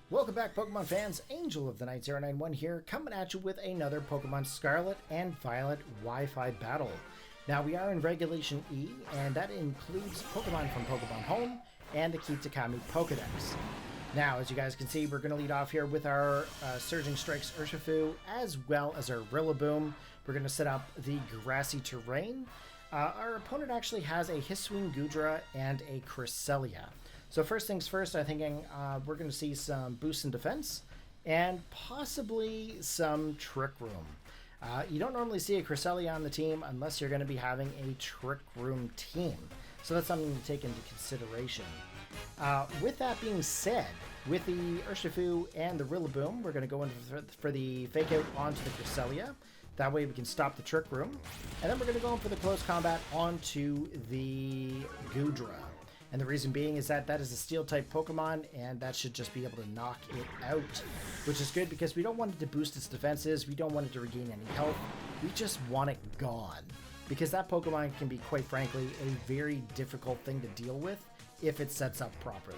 Welcome back, Pokemon fans. Angel of the Night 091 here, coming at you with another Pokemon Scarlet and Violet Wi-Fi battle. Now, we are in Regulation E, and that includes Pokemon from Pokemon Home and the Kitakami Pokedex. Now, as you guys can see, we're going to lead off here with our Surging Strikes Urshifu, as well as our Rillaboom. We're going to set up the grassy terrain. Our opponent actually has a Hisuian Goodra and a Cresselia. So first things first, I'm thinking we're going to see some boosts in defense and possibly some Trick Room. You don't normally see a Cresselia on the team unless you're going to be having a Trick Room team. So that's something to take into consideration. With that being said, with the Urshifu and the Rillaboom, we're going to go in for the Fake Out onto the Cresselia. That way we can stop the Trick Room. And then we're going to go in for the Close Combat onto the Goodra. And the reason being is that that is a Steel-type Pokemon, and that should just be able to knock it out. Which is good because we don't want it to boost its defenses, we don't want it to regain any health, we just want it gone. Because that Pokemon can be, quite frankly, a very difficult thing to deal with if it sets up properly.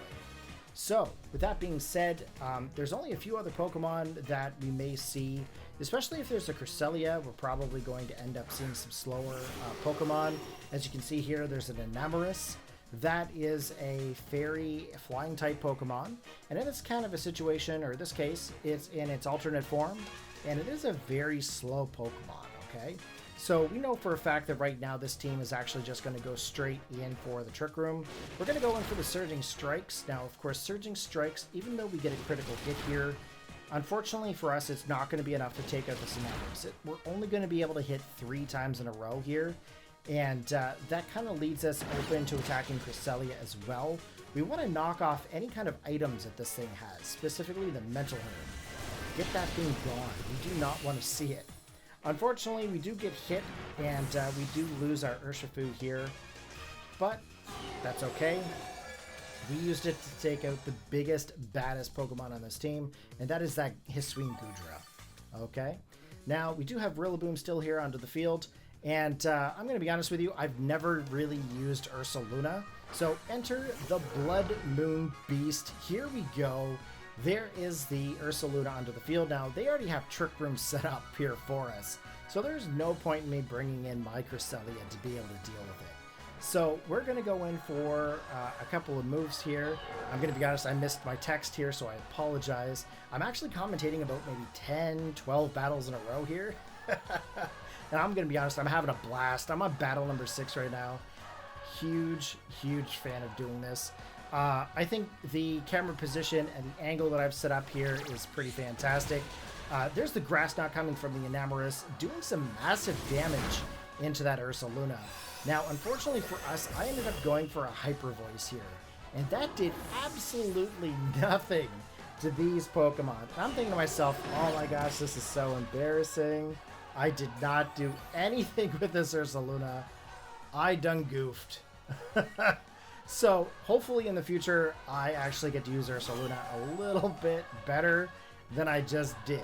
So, with that being said, there's only a few other Pokemon that we may see, especially if there's a Cresselia. We're probably going to end up seeing some slower Pokemon. As you can see here, there's an Enamorus. That is a fairy flying type Pokemon, and in this kind of a situation, or this case, it's in its alternate form, and it is a very slow Pokemon, okay? So we know for a fact that right now this team is actually just going to go straight in for the Trick Room. We're going to go in for the Surging Strikes. Now, of course, Surging Strikes, even though we get a critical hit here, unfortunately for us, it's not going to be enough to take out the Enamorus. We're only going to be able to hit 3 times in a row here. And that kind of leads us open to attacking Cresselia as well. We want to knock off any kind of items that this thing has, specifically the Mental Herb. Get that thing gone. We do not want to see it. Unfortunately, we do get hit, and we do lose our Urshifu here. But that's okay. We used it to take out the biggest, baddest Pokemon on this team, and that is that Hisuian Goodra. Okay? Now, we do have Rillaboom still here onto the field. And I'm going to be honest with you, I've never really used Ursaluna. So enter the Bloodmoon Beast. Here we go. There is the Ursaluna onto the field. Now, they already have Trick Room set up here for us. So there's no point in me bringing in my Cresselia to be able to deal with it. So we're going to go in for a couple of moves here. I'm going to be honest, I missed my text here, so I apologize. I'm actually commentating about maybe 10, 12 battles in a row here. And I'm going to be honest, I'm having a blast. I'm on battle number 6 right now. Huge, huge fan of doing this. I think the camera position and the angle that I've set up here is pretty fantastic. There's the Grass Knot coming from the Enamorus, doing some massive damage into that Ursaluna. Now, unfortunately for us, I ended up going for a Hyper Voice here. And that did absolutely nothing to these Pokemon. I'm thinking to myself, oh my gosh, this is so embarrassing. I did not do anything with this Ursaluna. I done goofed. So, hopefully in the future, I actually get to use Ursaluna a little bit better than I just did.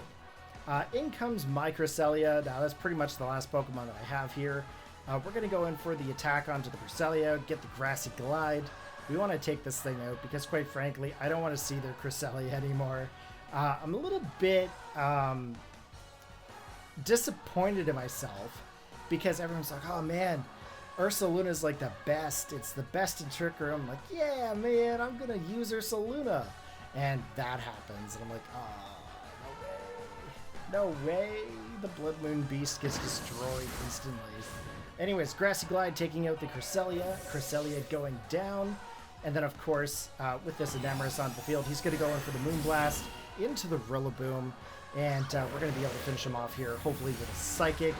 In comes my Cresselia. Now, that's pretty much the last Pokemon that I have here. We're going to go in for the attack onto the Cresselia, get the Grassy Glide. We want to take this thing out because, quite frankly, I don't want to see their Cresselia anymore. I'm a little bit disappointed in myself because everyone's like, oh man, Ursaluna is like the best. It's the best in Trick Room. I'm like, yeah, man, I'm going to use Ursaluna. And that happens. And I'm like, oh, no way. No way. The Bloodmoon Beast gets destroyed instantly. Anyways, Grassy Glide taking out the Cresselia. Cresselia going down. And then, of course, with this Enamorus on the field, he's going to go in for the Moonblast into the Rillaboom. And we're going to be able to finish him off here, hopefully with a Psychic.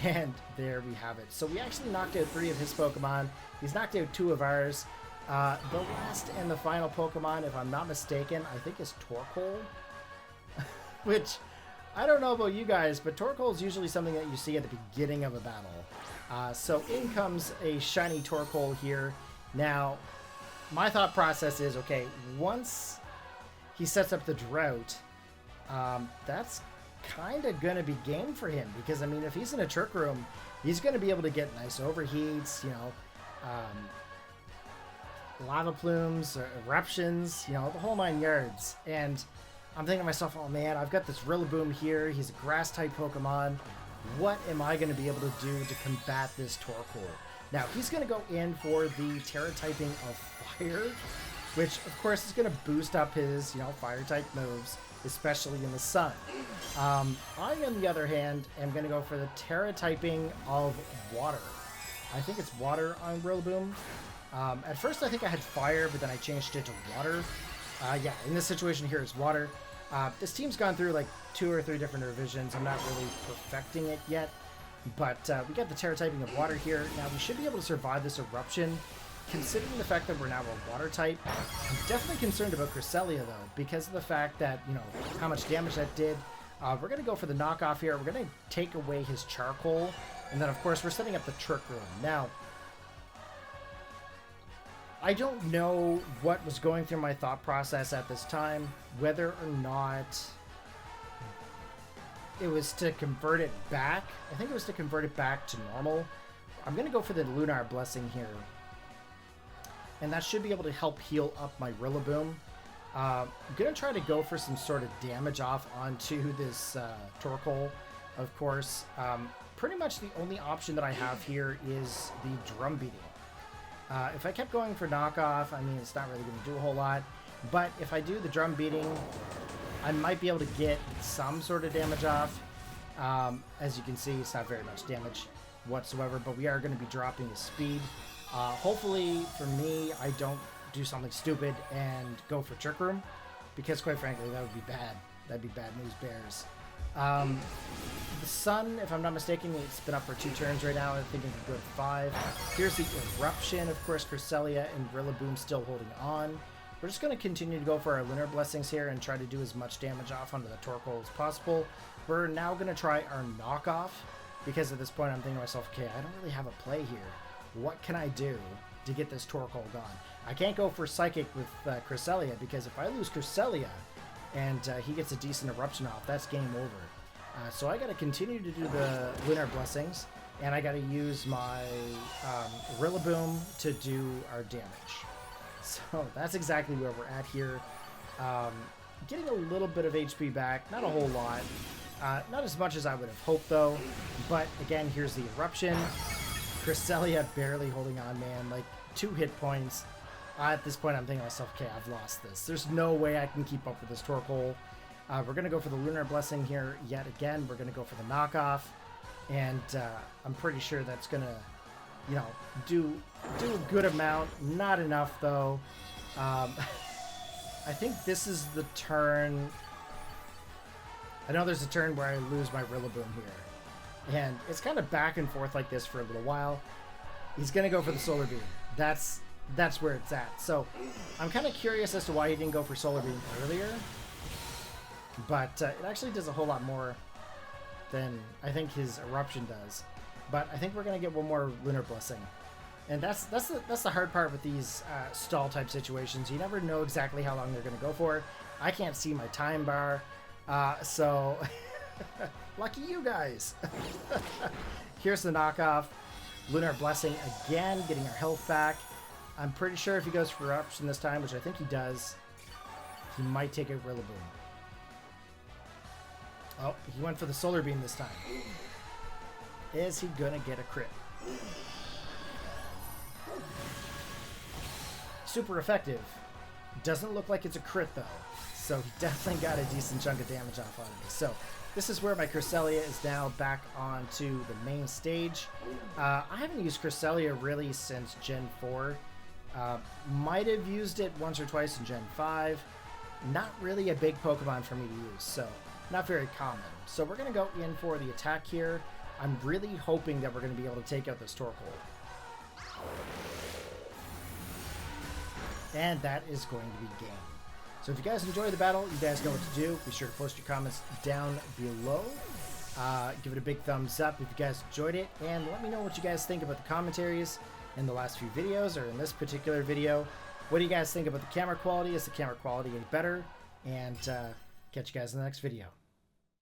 And there we have it. So we actually knocked out 3 of his Pokemon. He's knocked out 2 of ours. The last and the final Pokemon, if I'm not mistaken, I think is Torkoal. Which, I don't know about you guys, but Torkoal is usually something that you see at the beginning of a battle. So in comes a shiny Torkoal here. Now, my thought process is, okay, once he sets up the Drought, that's kind of going to be game for him. Because, I mean, if he's in a Trick Room, he's going to be able to get nice overheats, you know. lava plumes, eruptions, you know, the whole 9 yards. And I'm thinking to myself, oh man, I've got this Rillaboom here. He's a grass-type Pokemon. What am I going to be able to do to combat this Torkoal? Now, he's going to go in for the Terra typing of Fire, which, of course, is going to boost up his, you know, Fire-type moves, especially in the sun. I, on the other hand, am going to go for the Terra typing of Water. I think it's Water on Rillaboom. At first, I think I had Fire, but then I changed it to Water. Yeah, in this situation here, it's Water. This team's gone through like 2 or 3 different revisions. I'm not really perfecting it yet, but we got the Terra typing of Water here. Now, we should be able to survive this Eruption. Considering the fact that we're now a Water type, I'm definitely concerned about Cresselia, though, because of the fact that, you know, how much damage that did. We're going to go for the knockoff here. We're going to take away his Charcoal, and then, of course, we're setting up the Trick Room. Now, I don't know what was going through my thought process at this time, whether or not it was to convert it back. I think it was to convert it back to normal. I'm going to go for the Lunar Blessing here. And that should be able to help heal up my Rillaboom. I'm going to try to go for some sort of damage off onto this Torkoal, of course. Pretty much the only option that I have here is the Drum Beating. If I kept going for knockoff, I mean, it's not really going to do a whole lot. But if I do the Drum Beating, I might be able to get some sort of damage off. As you can see, it's not very much damage whatsoever, but we are going to be dropping his speed. Hopefully, for me, I don't do something stupid and go for Trick Room, because quite frankly, that would be bad. That'd be bad news bears. The sun, if I'm not mistaken, it's been up for 2 turns right now. I think it could go to 5. Here's the Eruption. Of course, Cresselia and Rillaboom still holding on. We're just going to continue to go for our Lunar Blessings here and try to do as much damage off onto the Torkoal as possible. We're now going to try our knockoff, because at this point I'm thinking to myself, okay, I don't really have a play here. What can I do to get this Torkoal gone? I can't go for Psychic with Cresselia, because if I lose Cresselia and he gets a decent Eruption off, that's game over. So I got to continue to do the Lunar Blessings, and I got to use my Rillaboom to do our damage. So that's exactly where we're at here. Getting a little bit of HP back, not a whole lot. Not as much as I would have hoped, though. But again, here's the Eruption. Cresselia barely holding on, man. Like 2 hit points. At this point, I'm thinking to myself, okay, I've lost this. There's no way I can keep up with this Torkoal. We're going to go for the Lunar Blessing here yet again. We're going to go for the knockoff. And I'm pretty sure that's going to, you know, do a good amount. Not enough, though. I think this is the turn. I know there's a turn where I lose my Rillaboom here. And it's kind of back and forth like this for a little while. He's going to go for the Solar Beam. That's where it's at. So I'm kind of curious as to why he didn't go for Solar Beam earlier. But it actually does a whole lot more than I think his Eruption does. But I think we're going to get one more Lunar Blessing. And that's the hard part with these stall type situations. You never know exactly how long they're going to go for. I can't see my time bar. So lucky you guys. Here's the knockoff. Lunar Blessing again, getting our health back. I'm pretty sure if he goes for Eruption this time, which I think he does, he might take a Rillaboom. Oh, he went for the Solar Beam this time. Is he gonna get a crit? Super effective. Doesn't look like it's a crit though. So he definitely got a decent chunk of damage off on me. So this is where my Cresselia is now back onto the main stage. I haven't used Cresselia really since Gen 4. Might have used it once or twice in Gen 5. Not really a big Pokemon for me to use, so not very common. So we're going to go in for the attack here. I'm really hoping that we're going to be able to take out this Torkoal. And that is going to be game. So if you guys enjoy the battle, you guys know what to do. Be sure to post your comments down below. Give it a big thumbs up if you guys enjoyed it. And let me know what you guys think about the commentaries in the last few videos or in this particular video. What do you guys think about the camera quality? Is the camera quality any better? And catch you guys in the next video.